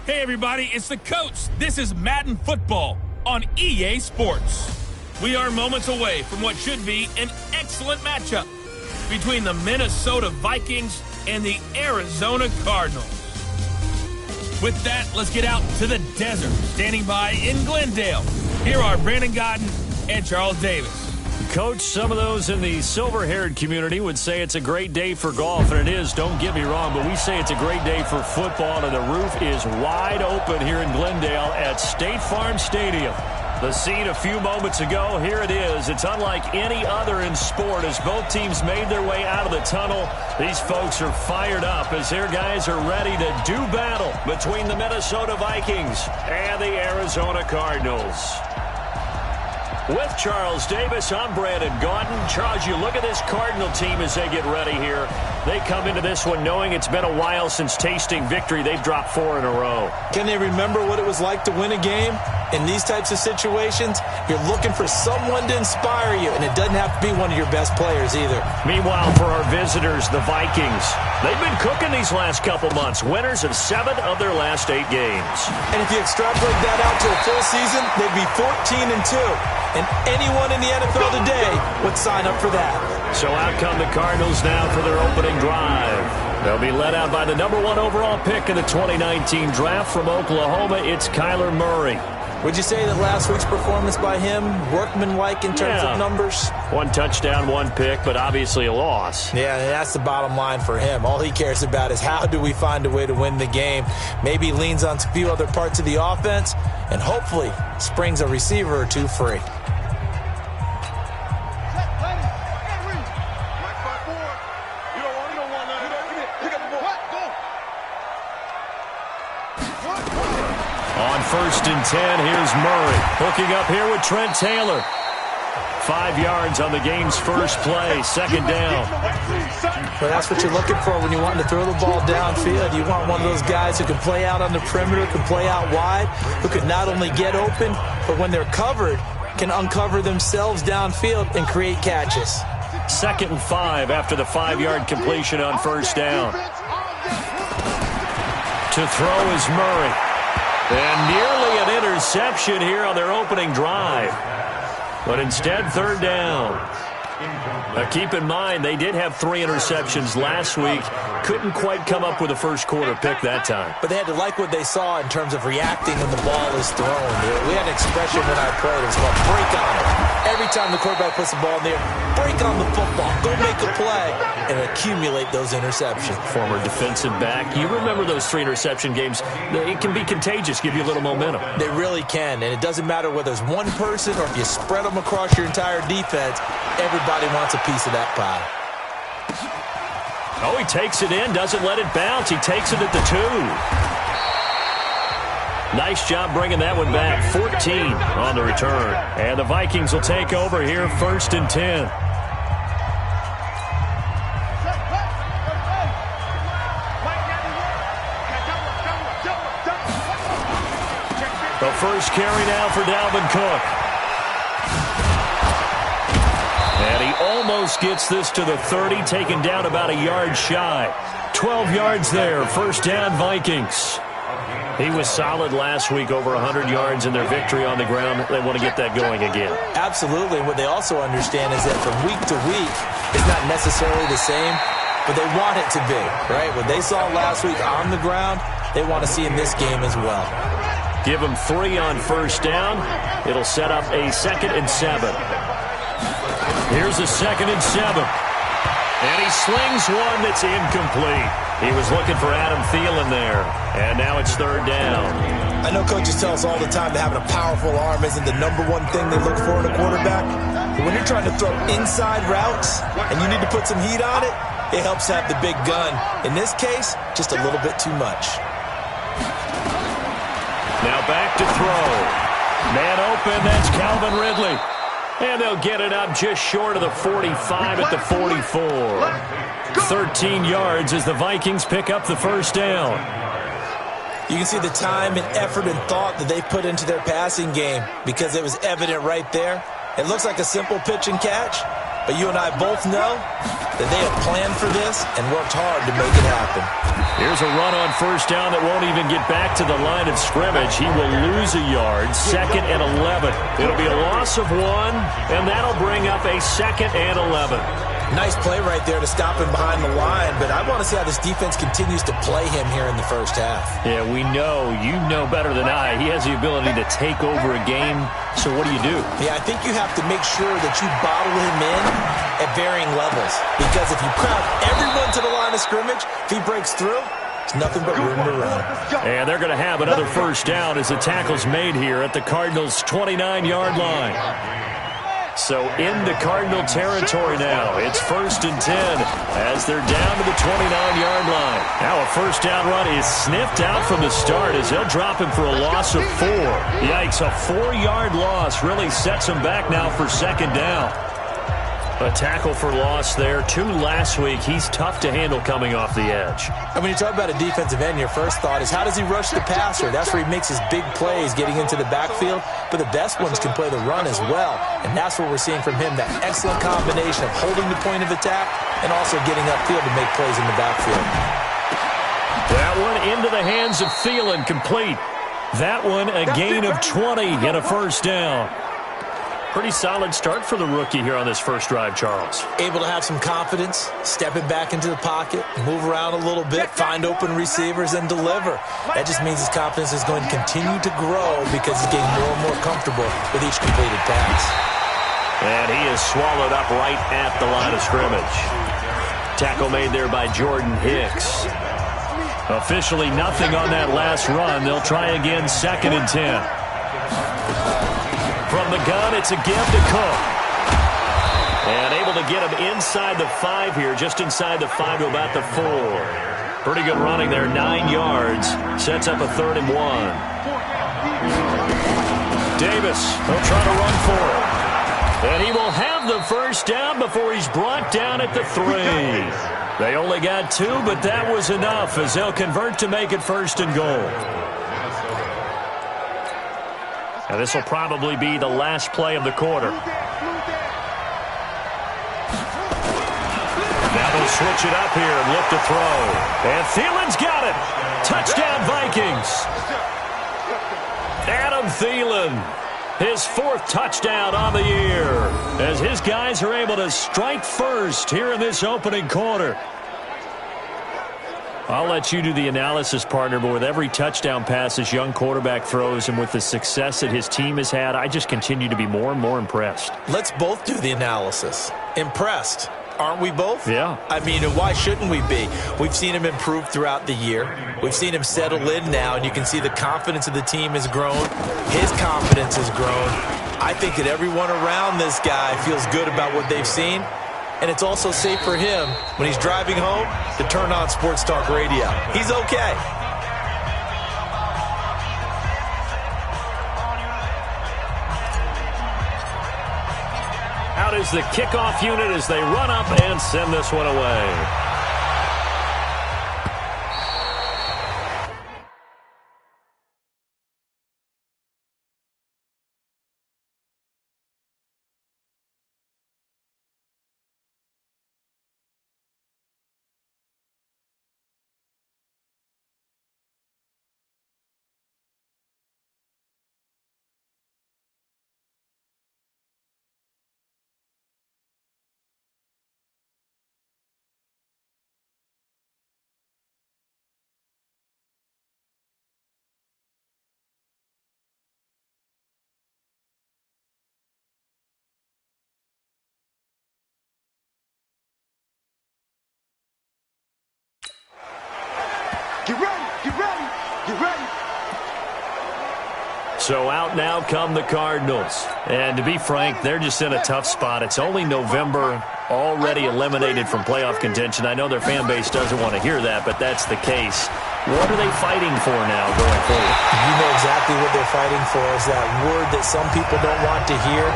Hey everybody, it's the coach. This is Madden Football on EA Sports. We are moments away from what should be an excellent matchup between the Minnesota Vikings and the Arizona Cardinals. With that, let's get out to the desert. Standing by in Glendale, here are Brandon Godden and Charles Davis. Coach, some of those in the silver-haired community would say it's a great day for golf, and it is, don't get me wrong, but we say it's a great day for football, and the roof is wide open here in Glendale at State Farm Stadium. The scene a few moments ago, here it is. It's unlike any other in sport as both teams made their way out of the tunnel. These folks are fired up as their guys are ready to do battle between the Minnesota Vikings and the Arizona Cardinals. With Charles Davis, I'm Brandon Godden. Charles, you look at this Cardinal team as they get ready here. They come into this one knowing it's been a while since tasting victory. They've dropped 4 in a row. Can they remember what it was like to win a game? In these types of situations, you're looking for someone to inspire you, and it doesn't have to be one of your best players either. Meanwhile, for our visitors, the Vikings, they've been cooking these last couple months, winners of 7 of their last 8 games. And if you extrapolate that out to a full season, they'd be 14-2. And anyone in the NFL today would sign up for that. So out come the Cardinals now for their opening drive. They'll be led out by the number 1 overall pick in the 2019 draft from Oklahoma. It's Kyler Murray. Would you say that last week's performance by him, workmanlike in terms of numbers? 1 touchdown, 1 pick, but obviously a loss. Yeah, that's the bottom line for him. All he cares about is how do we find a way to win the game. Maybe leans on a few other parts of the offense, and hopefully springs a receiver or 2 free. On 1st and 10, here's Murray. Hooking up here with Trent Taylor. 5 yards on the game's first play, 2nd down. Well, that's what you're looking for when you want to throw the ball downfield. You want one of those guys who can play out on the perimeter, can play out wide, who can not only get open, but when they're covered, can uncover themselves downfield and create catches. 2nd and 5 after the 5-yard completion on 1st down. To throw is Murray. And nearly an interception here on their opening drive. But instead, 3rd down. Now keep in mind, they did have 3 interceptions last week. Couldn't quite come up with a first-quarter pick that time. But they had to like what they saw in terms of reacting when the ball is thrown. We had an expression when I played. It was called break on it. Every time the quarterback puts the ball in there, break on the football. Go make a play and accumulate those interceptions. Former defensive back. You remember those 3 interception games. It can be contagious, give you a little momentum. They really can, and it doesn't matter whether it's one person or if you spread them across your entire defense, everybody wants a piece of that pie. Oh, he takes it in, doesn't let it bounce. He takes it at the 2. Nice job bringing that one back. 14 on the return. And the Vikings will take over here, 1st and 10. The first carry now for Dalvin Cook. And he almost gets this to the 30, taken down about a yard shy. 12 yards there, 1st down Vikings. He was solid last week, over 100 yards in their victory on the ground. They want to get that going again. Absolutely. What they also understand is that from week to week, it's not necessarily the same, but they want it to be, right? What they saw last week on the ground, they want to see in this game as well. Give them 3 on 1st down. It'll set up a 2nd and 7. Here's a 2nd and 7. And he slings one that's incomplete. He was looking for Adam Thielen there. And now it's 3rd down. I know coaches tell us all the time that having a powerful arm isn't the #1 thing they look for in a quarterback. But when you're trying to throw inside routes and you need to put some heat on it, it helps to have the big gun. In this case, just a little bit too much. Now back to throw. Man open, that's Calvin Ridley. And they'll get it up just short of the 45 at the 44. 13 yards as the Vikings pick up the 1st down. You can see the time and effort and thought that they put into their passing game because it was evident right there. It looks like a simple pitch and catch, But you and I both know that they have planned for this and worked hard to make it happen. Here's a run on first down that won't even get back to the line of scrimmage. He will lose a yard, 2nd and 11. It'll be a loss of 1, and that'll bring up a 2nd and 11. Nice play right there to stop him behind the line, but I want to see how this defense continues to play him here in the first half. Yeah, we know. You know better than I. He has the ability to take over a game, so what do you do? Yeah, I think you have to make sure that you bottle him in at varying levels, because if you crowd everyone to the line of scrimmage, if he breaks through, there's nothing but room to run. And they're going to have another first down as the tackle's made here at the Cardinals' 29-yard line. So into Cardinal territory now. It's 1st and 10 as they're down to the 29-yard line. Now a first down run is sniffed out from the start as they'll drop him for a loss of 4. Yikes, a 4-yard loss really sets him back now for 2nd down. A tackle for loss there. 2 last week. He's tough to handle coming off the edge. And when you talk about a defensive end, your first thought is how does he rush the passer? That's where he makes his big plays getting into the backfield. But the best ones can play the run as well. And that's what we're seeing from him, that excellent combination of holding the point of attack and also getting upfield to make plays in the backfield. That one into the hands of Thielen, complete. That one a gain of 20 and a first down. Pretty solid start for the rookie here on this first drive, Charles. Able to have some confidence, stepping back into the pocket, move around a little bit, find open receivers, and deliver. That just means his confidence is going to continue to grow because he's getting more and more comfortable with each completed pass. And he is swallowed up right at the line of scrimmage. Tackle made there by Jordan Hicks. Officially nothing on that last run. They'll try again, 2nd and 10. From the gun, it's a give to Cook. And able to get him inside the 5 here, just inside the 5 to about the 4. Pretty good running there, 9 yards. Sets up a 3rd and 1. Davis, he'll try to run for it. And he will have the first down before he's brought down at the 3. They only got 2, but that was enough as they'll convert to make it 1st and goal. And this will probably be the last play of the quarter. Now they'll switch it up here and look to throw. And Thielen's got it. Touchdown, Vikings. Adam Thielen, his 4th touchdown on the year, as his guys are able to strike first here in this opening quarter. I'll let you do the analysis, partner, but with every touchdown pass this young quarterback throws and with the success that his team has had, I just continue to be more and more impressed. Let's both do the analysis. Impressed. Aren't we both? Yeah. I mean, why shouldn't we be? We've seen him improve throughout the year. We've seen him settle in now, and you can see the confidence of the team has grown. His confidence has grown. I think that everyone around this guy feels good about what they've seen. And it's also safe for him when he's driving home to turn on Sports Talk Radio. He's okay. Out is the kickoff unit as they run up and send this one away. So out now come the Cardinals. And to be frank, they're just in a tough spot. It's only November, already eliminated from playoff contention. I know their fan base doesn't want to hear that, but that's the case. What are they fighting for now going forward? You know exactly what they're fighting for is that word that some people don't want to hear,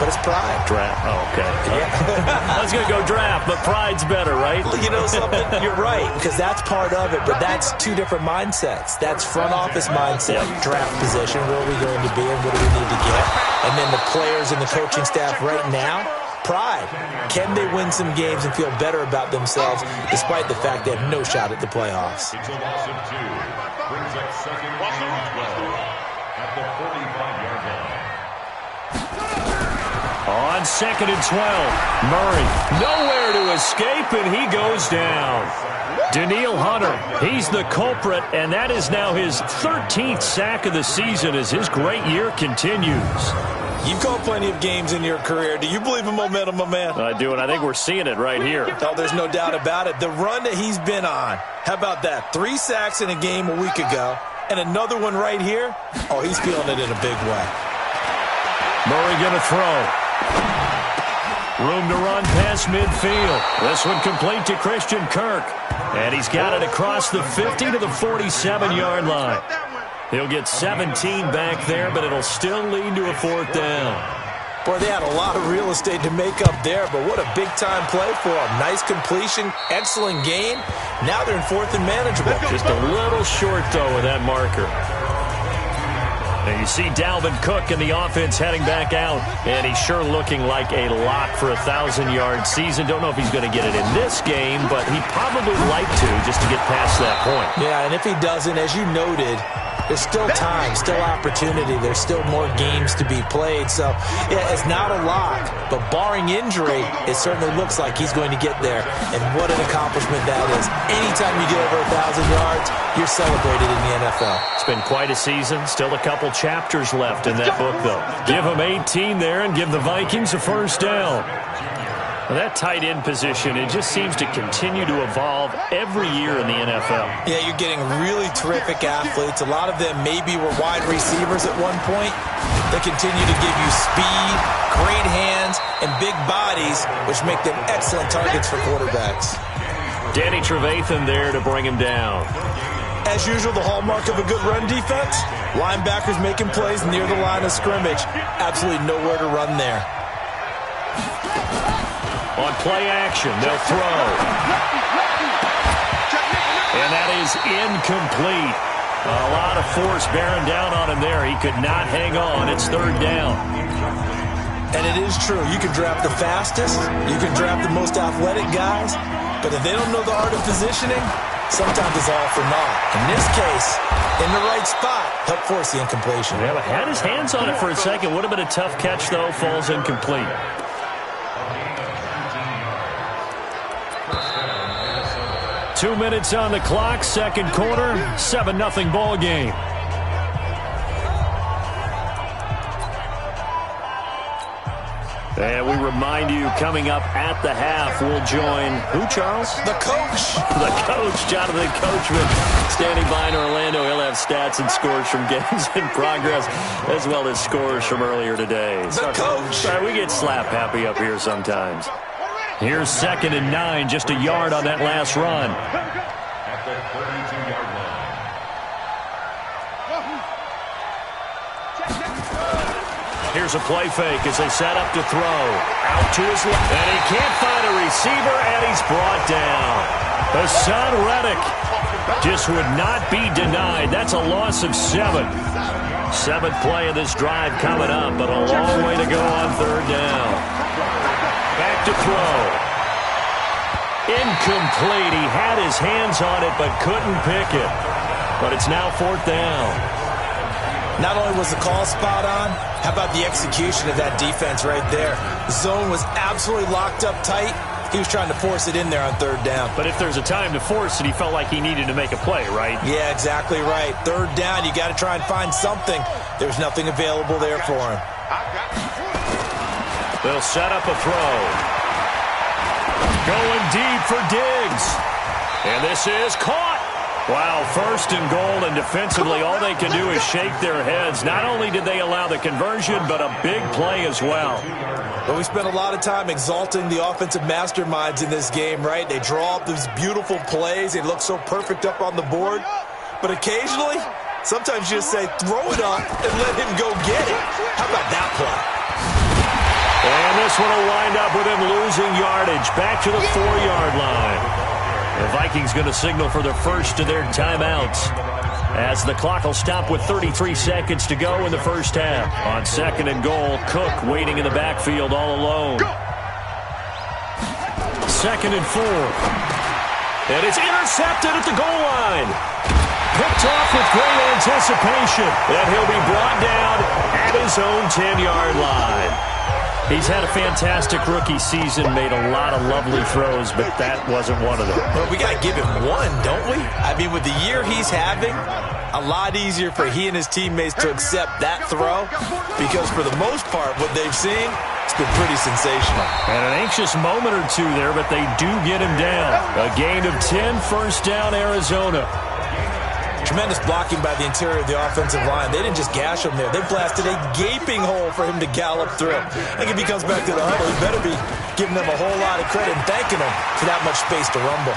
but it's pride. Draft. Oh, okay. Yeah. I was going to go draft, but pride's better, right? You know something? You're right, because that's part of it, but that's 2 different mindsets. That's front office mindset, draft position, where are we going to be and what do we need to get? And then the players and the coaching staff right now, pride. Can they win some games and feel better about themselves despite the fact they have no shot at the playoffs? It's a loss of 2. Brings up 2nd and 12 at the 45-yard line. On 2nd and 12, Murray nowhere to escape, and he goes down. Danielle Hunter, he's the culprit, and that is now his 13th sack of the season as his great year continues. You've called plenty of games in your career. Do you believe in momentum, my man? I do, and I think we're seeing it right here. Oh, there's no doubt about it. The run that he's been on, how about that? 3 sacks in a game a week ago, and another one right here. Oh, he's feeling it in a big way. Murray going to throw. Room to run past midfield. This one complete to Christian Kirk. And he's got it across the 50 to the 47-yard line. He'll get 17 back there, but it'll still lead to a 4th down. Boy, they had a lot of real estate to make up there, but what a big-time play for him. Nice completion, excellent game. Now they're in 4th and manageable. Just a little short, though, with that marker. And you see Dalvin Cook in the offense heading back out, and he's sure looking like a lock for a 1,000-yard season. Don't know if he's going to get it in this game, but he'd probably like to just to get past that point. Yeah, and if he doesn't, as you noted, there's still time, still opportunity. There's still more games to be played. So, yeah, it's not a lock, but barring injury, it certainly looks like he's going to get there. And what an accomplishment that is. Anytime you get over 1,000 yards, you're celebrated in the NFL. It's been quite a season. Still a couple chapters left in that book, though. Give him 18 there and give the Vikings a 1st down. Well, that tight end position, it just seems to continue to evolve every year in the NFL. Yeah, you're getting really terrific athletes. A lot of them maybe were wide receivers at one point. They continue to give you speed, great hands, and big bodies, which make them excellent targets for quarterbacks. Danny Trevathan there to bring him down. As usual, the hallmark of a good run defense, linebackers making plays near the line of scrimmage. Absolutely nowhere to run there. On play action, they'll throw. And that is incomplete. A lot of force bearing down on him there. He could not hang on. It's 3rd down. And it is true. You can draft the fastest. You can draft the most athletic guys. But if they don't know the art of positioning, sometimes it's all for naught. In this case, in the right spot, help force the incompletion. Yeah, but had his hands on it for a second. Would have been a tough catch, though. Falls incomplete. Two minutes on the clock, 2nd quarter, 7-0 ball game. And we remind you, coming up at the half, we'll join who, Charles? The coach. The coach, Jonathan Coachman, standing by in Orlando. He'll have stats and scores from games in progress, as well as scores from earlier today. The coach. Sorry, we get slap happy up here sometimes. Here's 2nd and 9, just a yard on that last run. At the 32-yard line. Here's a play fake as they set up to throw. Out to his left. And he can't find a receiver, and he's brought down. Hassan Reddick just would not be denied. That's a loss of 7. 7th play of this drive coming up, but a long way to go on 3rd down. Back to throw. Incomplete. He had his hands on it, but couldn't pick it. But it's now 4th down. Not only was the call spot on, how about the execution of that defense right there? The zone was absolutely locked up tight. He was trying to force it in there on 3rd down. But if there's a time to force it, he felt like he needed to make a play, right? Yeah, exactly right. 3rd down, you got to try and find something. There's nothing available there for him. They'll set up a throw. Going deep for Diggs. And this is caught. Wow, 1st and goal, and defensively all they can do is shake their heads. Not only did they allow the conversion, but a big play as well. But we spent a lot of time exalting the offensive masterminds in this game, right? They draw up these beautiful plays. They look so perfect up on the board. But occasionally, sometimes you just say, throw it up and let him go get it. How about that play? And this one will wind up with him losing yardage. Back to the 4-yard line. The Vikings going to signal for their first of their timeouts, as the clock will stop with 33 seconds to go in the first half. On 2nd and goal, Cook waiting in the backfield all alone. 2nd and 4. And it's intercepted at the goal line. Picked off with great anticipation. And he'll be brought down at his own 10-yard line. He's had a fantastic rookie season, made a lot of lovely throws, but that wasn't one of them. Well, we got to give him one, don't we? I mean, with the year he's having, a lot easier for he and his teammates to accept that throw because for the most part, what they've seen, it's been pretty sensational. And an anxious moment or two there, but they do get him down. A gain of 10, first down, Arizona. Tremendous blocking by the interior of the offensive line. They didn't just gash him there. They blasted a gaping hole for him to gallop through. I think if he comes back to the huddle, he better be giving them a whole lot of credit and thanking them for that much space to rumble.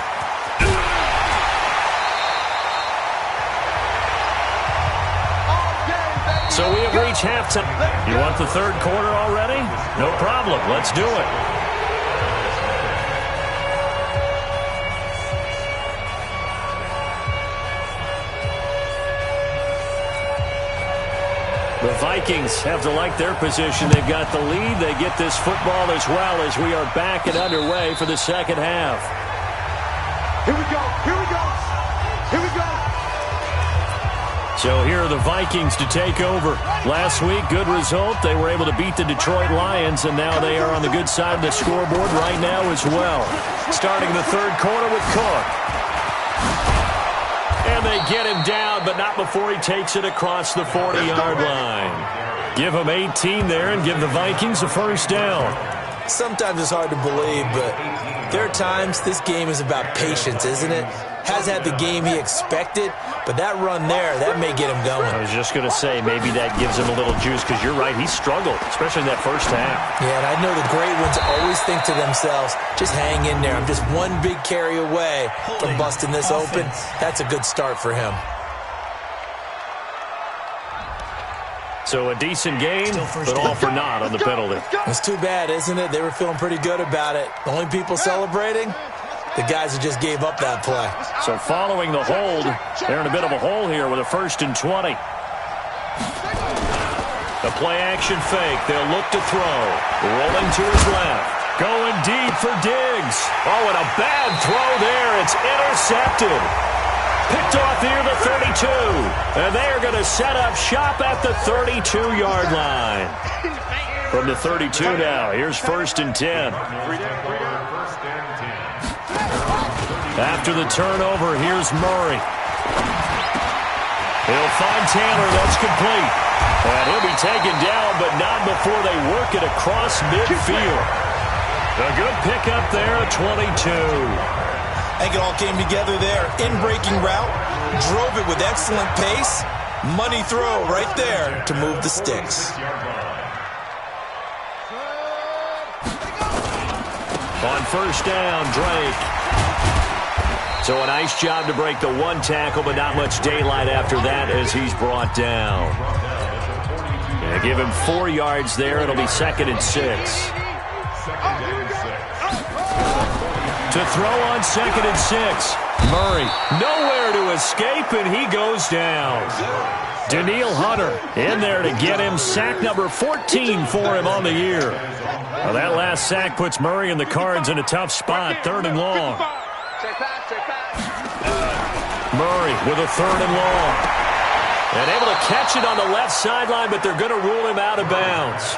So we have reached halftime. You want the third quarter already? No problem. Let's do it. The Vikings have to like their position. They've got the lead. They get this football as well as we are back and underway for the second half. Here we go. Here we go. Here we go. So here are the Vikings to take over. Last week, good result. They were able to beat the Detroit Lions, and now they are on the good side of the scoreboard right now as well. Starting the third quarter with Cook. And they get him down, but not before he takes it across the 40-yard line. Give him 18 there and give the Vikings a first down. Sometimes it's hard to believe, but there are times this game is about patience, isn't it? Has had the game he expected, but that run there, that may get him going. I was just going to say, maybe that gives him a little juice, because you're right, he struggled, especially in that first half. Yeah, and I know the great ones always think to themselves, just hang in there. I'm just one big carry away from busting this open. That's a good start for him. So a decent game, but all for naught on the penalty. It's too bad, isn't it? They were feeling pretty good about it. The only people celebrating, the guys who just gave up that play. So following the hold, they're in a bit of a hole here with a 1st and 20. The play action fake. They'll look to throw. Rolling to his left. Going deep for Diggs. Oh, and a bad throw there. It's intercepted. Picked off near the 32. And they are going to set up shop at the 32-yard line. From the 32 now, here's 1st and 10. After the turnover, here's Murray. He'll find Taylor. That's complete. And he'll be taken down, but not before they work it across midfield. A good pickup there at 22. I think it all came together there. In-breaking route, drove it with excellent pace. Money throw right there to move the sticks. On first down, Drake. So a nice job to break the one tackle, but not much daylight after that as he's brought down. Gonna give him 4 yards there. It'll be 2nd and 6. To throw on 2nd and 6. Murray nowhere to escape, and he goes down. Danielle Hunter in there to get him sack number 14 for him on the year. Well, that last sack puts Murray and the Cards in a tough spot, 3rd and long. Murray with a 3rd and long. And able to catch it on the left sideline, but they're going to rule him out of bounds.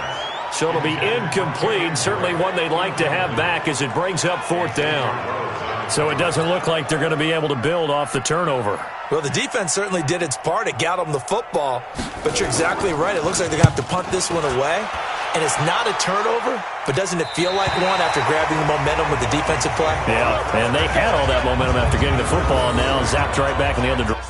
So it'll be incomplete, certainly one they'd like to have back as it brings up 4th down. So it doesn't look like they're going to be able to build off the turnover. Well, the defense certainly did its part. It got them the football. But you're exactly right. It looks like they're going to have to punt this one away. And it's not a turnover, but doesn't it feel like one after grabbing the momentum with the defensive play? Yeah, and they had all that momentum after getting the football, and now zapped right back in the other direction.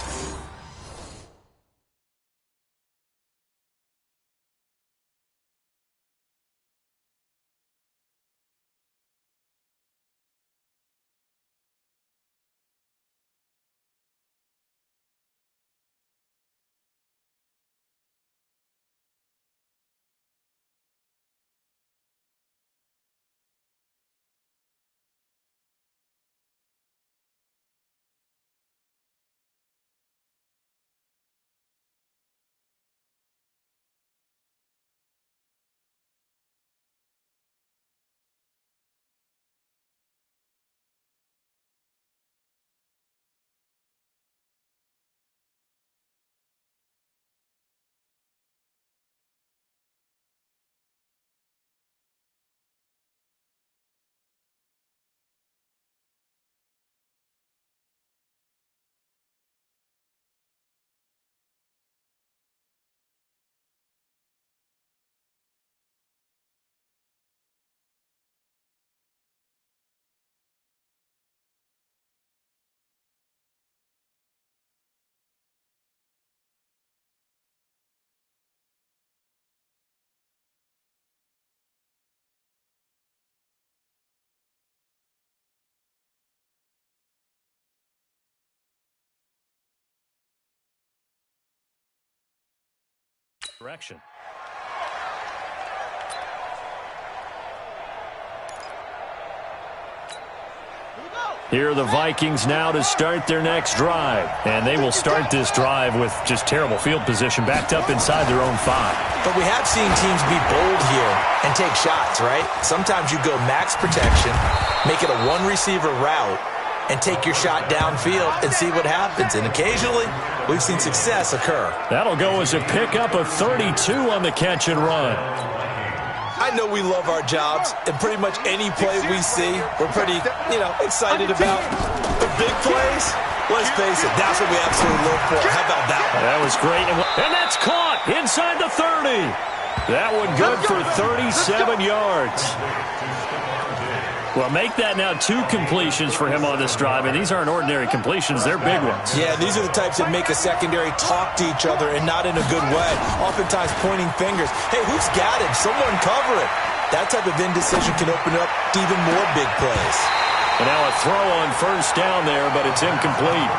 Direction. Here are the Vikings now to start their next drive. And they will start this drive with just terrible field position, backed up inside their own 5. But we have seen teams be bold here and take shots, right? Sometimes you go max protection, make it a one-receiver route, and take your shot downfield and see what happens. And occasionally, we've seen success occur. That'll go as a pickup of 32 on the catch and run. I know we love our jobs, and pretty much any play we see, we're pretty, excited about. The big plays, let's face it, that's what we absolutely live for. How about that one? That was great. And that's caught inside the 30. That one good for 37 yards. Well, make that now 2 completions for him on this drive, and these aren't ordinary completions. They're big ones. Yeah, these are the types that make a secondary talk to each other and not in a good way. Oftentimes pointing fingers. Hey, who's got him? Someone cover it. That type of indecision can open up to even more big plays. And now a throw on first down there, but it's incomplete.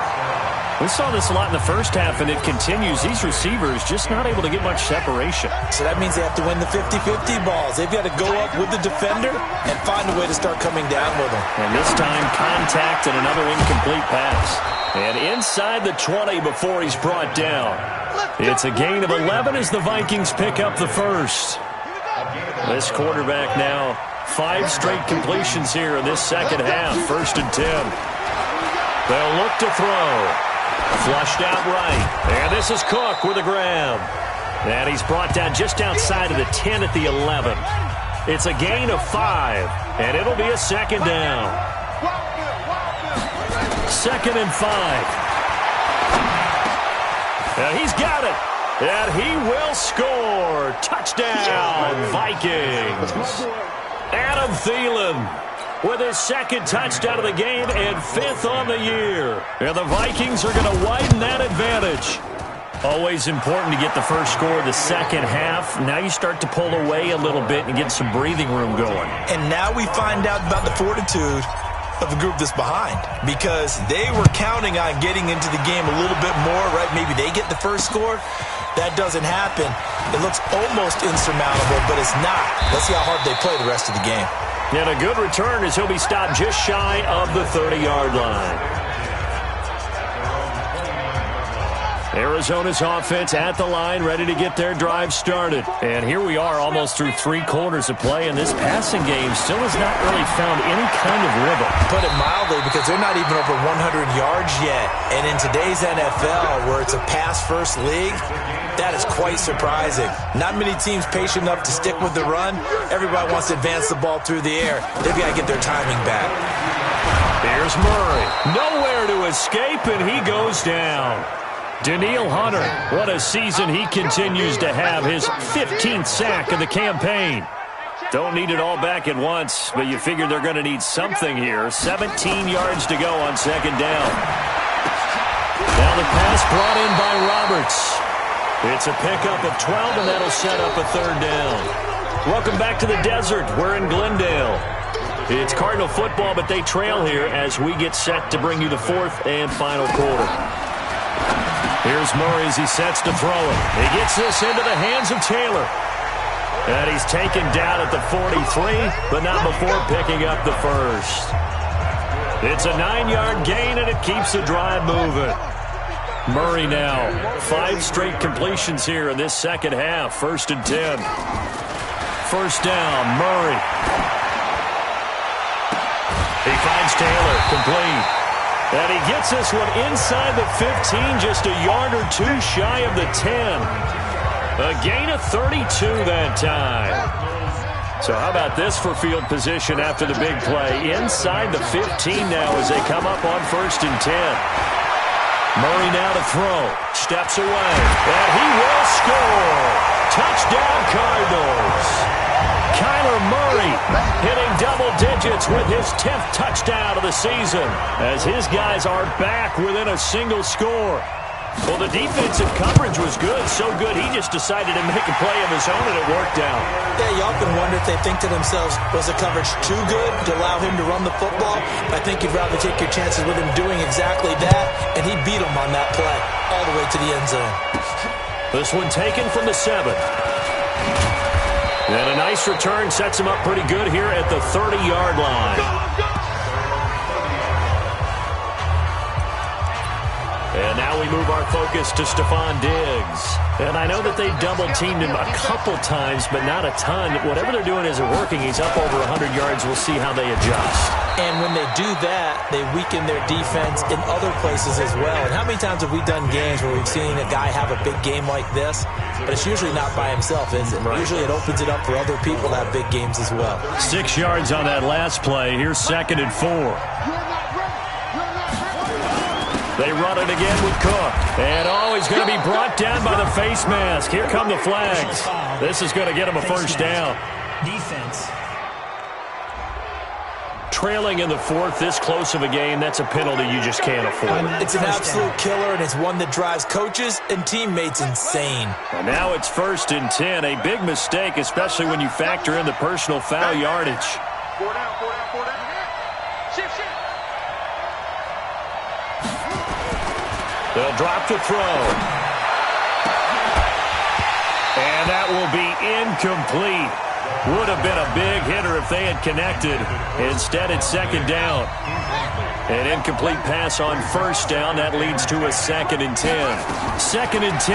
We saw this a lot in the first half, and it continues. These receivers just not able to get much separation. So that means they have to win the 50-50 balls. They've got to go up with the defender and find a way to start coming down with them. And this time, contact and another incomplete pass. And inside the 20 before he's brought down. It's a gain of 11 as the Vikings pick up the first. This quarterback now, 5 straight completions here in this second half. 1st and 10. They'll look to throw. Flushed out right. And this is Cook with a grab. And he's brought down just outside of the 10 at the 11. It's a gain of 5. And it'll be a second down. 2nd and 5. And he's got it. And he will score. Touchdown, Vikings. Adam Thielen with his 2nd touchdown of the game and 5th on the year. And the Vikings are going to widen that advantage. Always important to get the first score of the second half. Now you start to pull away a little bit and get some breathing room going. And now we find out about the fortitude of the group that's behind, because they were counting on getting into the game a little bit more, right? Maybe they get the first score. That doesn't happen. It looks almost insurmountable, but it's not. Let's see how hard they play the rest of the game. And a good return as he'll be stopped just shy of the 30-yard line. Arizona's offense at the line, ready to get their drive started. And here we are almost through 3 quarters of play, and this passing game still has not really found any kind of rhythm. Put it mildly, because they're not even over 100 yards yet. And in today's NFL, where it's a pass-first league, that is quite surprising. Not many teams patient enough to stick with the run. Everybody wants to advance the ball through the air. They've got to get their timing back. Here's Murray. Nowhere to escape, and he goes down. Daniil Hunter, what a season he continues to have. His 15th sack of the campaign. Don't need it all back at once, but you figure they're going to need something here. 17 yards to go on 2nd down. Now the pass brought in by Roberts. It's a pickup of 12, and that'll set up a 3rd down. Welcome back to the desert. We're in Glendale. It's Cardinal football, but they trail here as we get set to bring you the 4th and final quarter. Here's Murray as he sets to throw it. He gets this into the hands of Taylor. And he's taken down at the 43, but not before picking up the first. It's a 9-yard gain, and it keeps the drive moving. Murray now, 5 straight completions here in this second half. 1st and 10. 1st down, Murray. He finds Taylor, complete. And he gets this one inside the 15, just a yard or 2 shy of the 10. A gain of 32 that time. So how about this for field position after the big play? Inside the 15 now as they come up on 1st and 10. Murray now to throw. Steps away. And he will score. Touchdown Cardinals. Kyler Murray hitting double digits with his 10th touchdown of the season as his guys are back within a single score. Well, the defensive coverage was good, so good he just decided to make a play of his own, and it worked out. Yeah, you often wonder if they think to themselves, was the coverage too good to allow him to run the football? I think you'd rather take your chances with him doing exactly that, and he beat him on that play all the way to the end zone. This one taken from the 7. And a nice return sets him up pretty good here at the 30-yard line. And now we move our focus to Stephon Diggs. And I know that they've double-teamed him a couple times, but not a ton. Whatever they're doing isn't working. He's up over 100 yards. We'll see how they adjust. And when they do that, they weaken their defense in other places as well. And how many times have we done games where we've seen a guy have a big game like this? But it's usually not by himself, is it? Right. Usually it opens it up for other people to have big games as well. 6 yards on that last play. Here's 2nd and 4. They run it again with Cook. And, he's going to be brought down by the face mask. Here come the flags. This is going to get him a first down. Defense. Trailing in the 4th, this close of a game, that's a penalty you just can't afford. It's an absolute killer, and it's one that drives coaches and teammates insane. And now it's 1st and 10. A big mistake, especially when you factor in the personal foul yardage. 4 down, 4 down, 4 down. Shift. They'll drop to throw. And that will be incomplete. Would have been a big hitter if they had connected. Instead, it's 2nd down. An incomplete pass on 1st down. That leads to a 2nd and 10. 2nd and 10.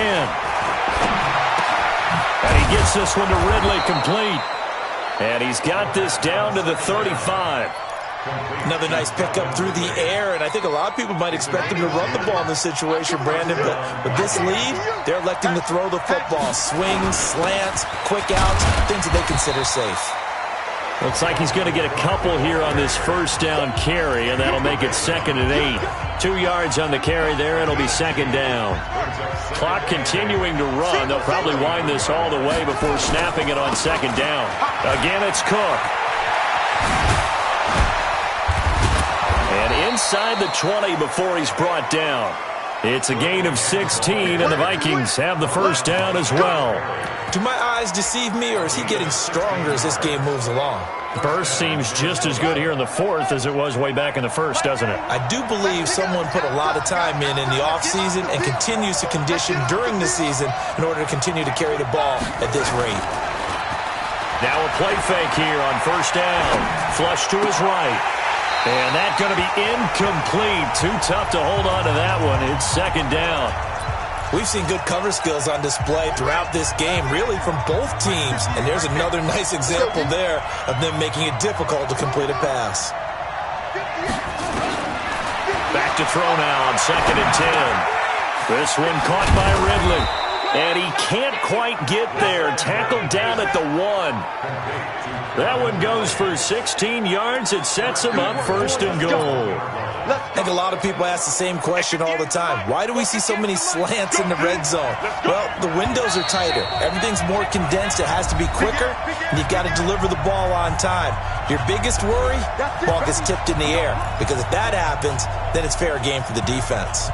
And he gets this one to Ridley complete. And he's got this down to the 35. Another nice pickup through the air, and I think a lot of people might expect them to run the ball in this situation, Brandon, but with this lead, they're electing to throw the football. Swings, slants, quick outs, things that they consider safe. Looks like he's going to get a couple here on this 1st down carry, and that'll make it 2nd and 8. 2 yards on the carry there, it'll be 2nd down. Clock continuing to run. They'll probably wind this all the way before snapping it on 2nd down. Again, it's Cook. And inside the 20 before he's brought down. It's a gain of 16, and the Vikings have the first down as well. Do my eyes deceive me, or is he getting stronger as this game moves along? Burst seems just as good here in the 4th as it was way back in the 1st, doesn't it? I do believe someone put a lot of time in the offseason and continues to condition during the season in order to continue to carry the ball at this rate. Now a play fake here on 1st down. Flush to his right. And that's going to be incomplete. Too tough to hold on to that one. It's 2nd down. We've seen good cover skills on display throughout this game, really from both teams. And there's another nice example there of them making it difficult to complete a pass. Back to throw now on 2nd and 10. This one caught by Ridley. And he can't quite get there. Tackled down at the 1. That one goes for 16 yards. It sets him up 1st and goal. I think a lot of people ask the same question all the time. Why do we see so many slants in the red zone? Well, the windows are tighter. Everything's more condensed. It has to be quicker, and you've got to deliver the ball on time. Your biggest worry, ball gets tipped in the air. Because if that happens, then it's fair game for the defense.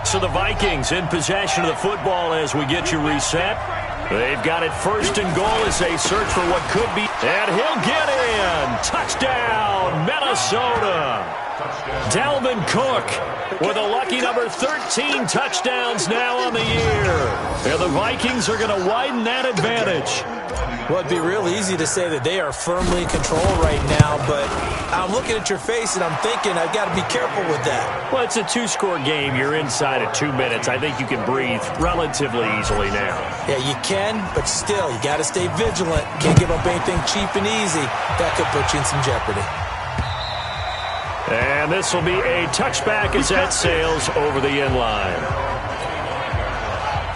So the Vikings in possession of the football as we get you reset. They've got it 1st and goal as they search for what could be. And he'll get in. Touchdown, Minnesota. Dalvin Cook with a lucky number 13 touchdowns now on the year. And the Vikings are going to widen that advantage. Well, it'd be real easy to say that they are firmly in control right now, but I'm looking at your face and I'm thinking I've got to be careful with that. Well, it's a 2-score game. You're inside of 2 minutes. I think you can breathe relatively easily now. Yeah, you can, but still, you got to stay vigilant. Can't give up anything cheap and easy. That could put you in some jeopardy. And this will be a touchback as that sails over the end line.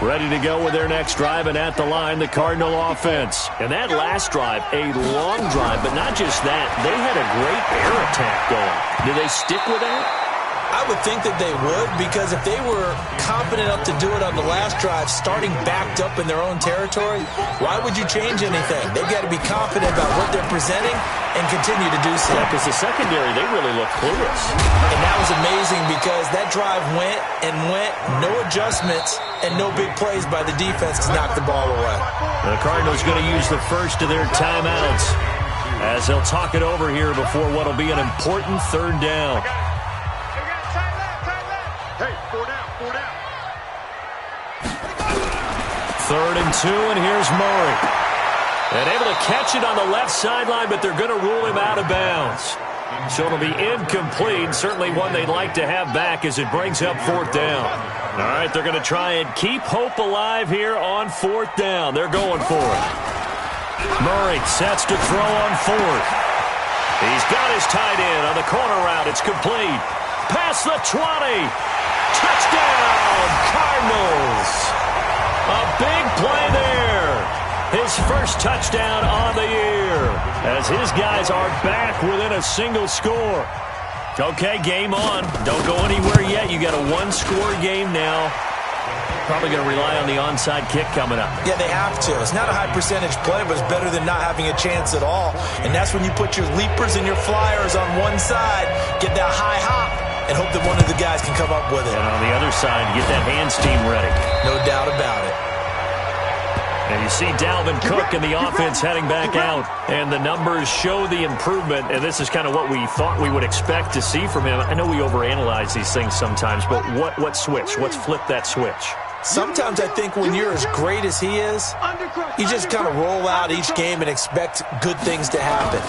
Ready to go with their next drive, and at the line, the Cardinal offense. And that last drive, a long drive, but not just that. They had a great air attack going. Do they stick with that? I would think that they would, because if they were confident enough to do it on the last drive, starting backed up in their own territory, why would you change anything? They've got to be confident about what they're presenting and continue to do so. Yeah, because the secondary, they really look clueless. And that was amazing because that drive went and went, no adjustments, and no big plays by the defense to knock the ball away. The Cardinals going to use the first of their timeouts as they'll talk it over here before what will be an important 3rd down. Hey, 4 down, 4 down. 3rd and 2, and here's Murray. And able to catch it on the left sideline, but they're going to rule him out of bounds. So it'll be incomplete, certainly one they'd like to have back as it brings up 4th down. All right, they're going to try and keep hope alive here on 4th down. They're going for it. Murray sets to throw on 4th. He's got his tight end on the corner route. It's complete. Past the 20. Touchdown, Cardinals. A big play there. His first touchdown on the year as his guys are back within a single score. Okay, game on. Don't go anywhere yet. You got a one-score game now. Probably going to rely on the onside kick coming up. Yeah, they have to. It's not a high-percentage play, but it's better than not having a chance at all. And that's when you put your leapers and your flyers on one side, get that high hop, and hope that one of the guys can come up with it. And on the other side, get that hands team ready. No doubt about it. And you see Dalvin Cook and the offense heading back out. And the numbers show the improvement. And this is kind of what we thought we would expect to see from him. I know we overanalyze these things sometimes, but what switch? What's flipped that switch? Sometimes I think when you're as great as he is, you just kind of roll out each game and expect good things to happen.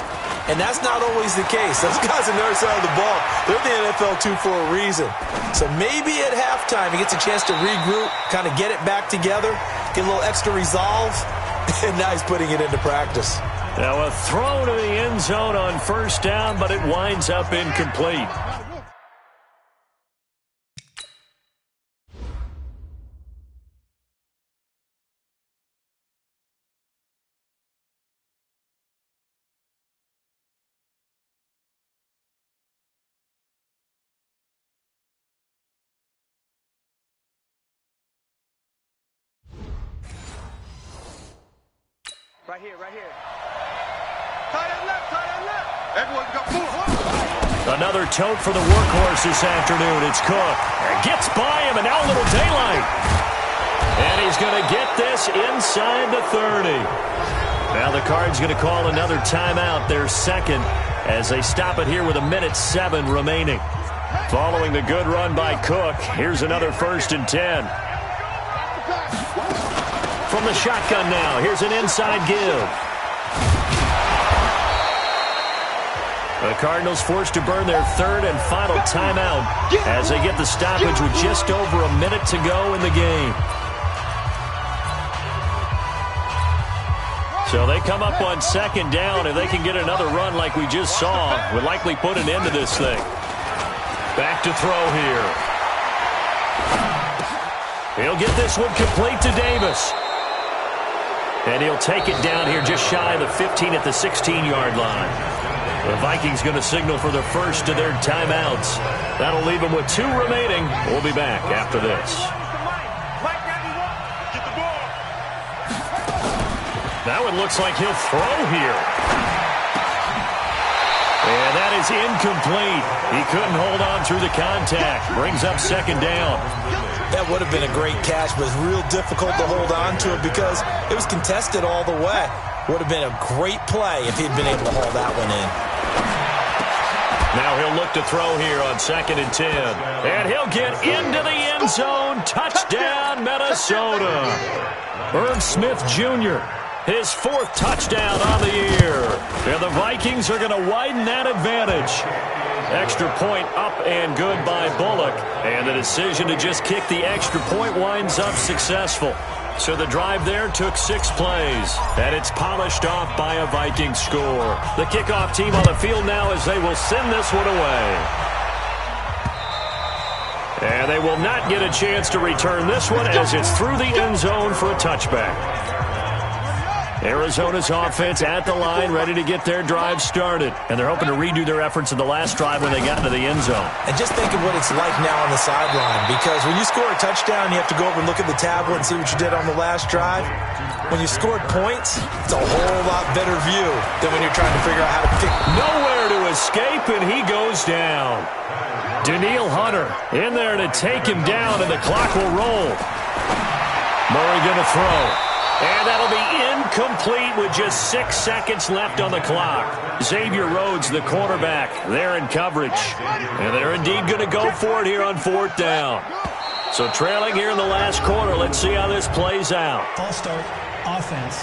And that's not always the case. Those guys on the other side of the ball, they're the NFL 2 for a reason. So maybe at halftime he gets a chance to regroup, kind of get it back together, get a little extra resolve, and now he's putting it into practice. Now a throw to the end zone on 1st down, but it winds up incomplete. Right here. Tight end left. Everyone's got 4. Another tote for the workhorse this afternoon. It's Cook. Gets by him, and now a little daylight. And he's going to get this inside the 30. Now the Cards going to call another timeout, their second, as they stop it here with 1:07 remaining. Following the good run by Cook, here's another 1st and 10. From the shotgun now, here's an inside give. The Cardinals forced to burn their 3rd and final timeout as they get the stoppage with just over a minute to go in the game. So they come up on 2nd down. If they can get another run like we just saw, would likely put an end to this thing. Back to throw here. He'll get this one complete to Davis. And he'll take it down here just shy of the 15 at the 16-yard line. The Vikings going to signal for the first of their timeouts. That'll leave them with 2 remaining. We'll be back after this. Now it looks like he'll throw here. And that is incomplete. He couldn't hold on through the contact. Brings up 2nd down. That would have been a great catch, but it's real difficult to hold on to it because it was contested all the way. Would have been a great play if he'd been able to haul that one in. Now he'll look to throw here on 2nd and 10. And he'll get into the end zone. Touchdown, Minnesota. Irv Smith Jr., his 4th touchdown on the year. And the Vikings are going to widen that advantage. Extra point up and good by Bullock. And the decision to just kick the extra point winds up successful. So the drive there took 6 plays. And it's polished off by a Viking score. The kickoff team on the field now as they will send this one away. And they will not get a chance to return this one as it's through the end zone for a touchback. Arizona's offense at the line, ready to get their drive started. And they're hoping to redo their efforts in the last drive when they got into the end zone. And just think of what it's like now on the sideline, because when you score a touchdown, you have to go over and look at the tablet and see what you did on the last drive. When you scored points, it's a whole lot better view than when you're trying to figure out how to pick. Nowhere to escape, and he goes down. Danielle Hunter in there to take him down, and the clock will roll. Murray going to throw. And that'll be incomplete with just 6 seconds left on the clock. Xavier Rhodes, the quarterback, there in coverage. And they're indeed going to go for it here on 4th down. So trailing here in the last quarter. Let's see how this plays out. False start, offense.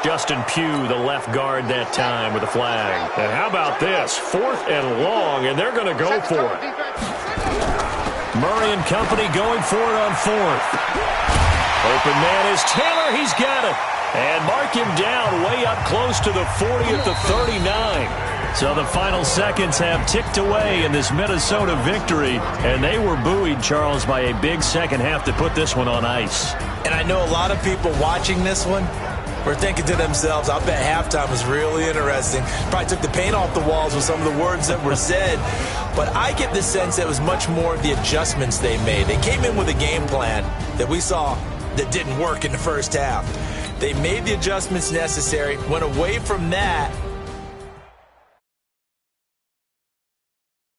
Justin Pugh, the left guard that time with a flag. And how about this? 4th and long, and they're going to go for it. Murray and company going for it on 4th. Open man is Taylor. He's got it. And mark him down way up close to the 40 at the 39. So the final seconds have ticked away in this Minnesota victory. And they were buoyed, Charles, by a big second half to put this one on ice. And I know a lot of people watching this one were thinking to themselves, I bet halftime was really interesting. Probably took the paint off the walls with some of the words that were said. But I get the sense that it was much more of the adjustments they made. They came in with a game plan that we saw that didn't work in the first half. They made the adjustments necessary, went away from that,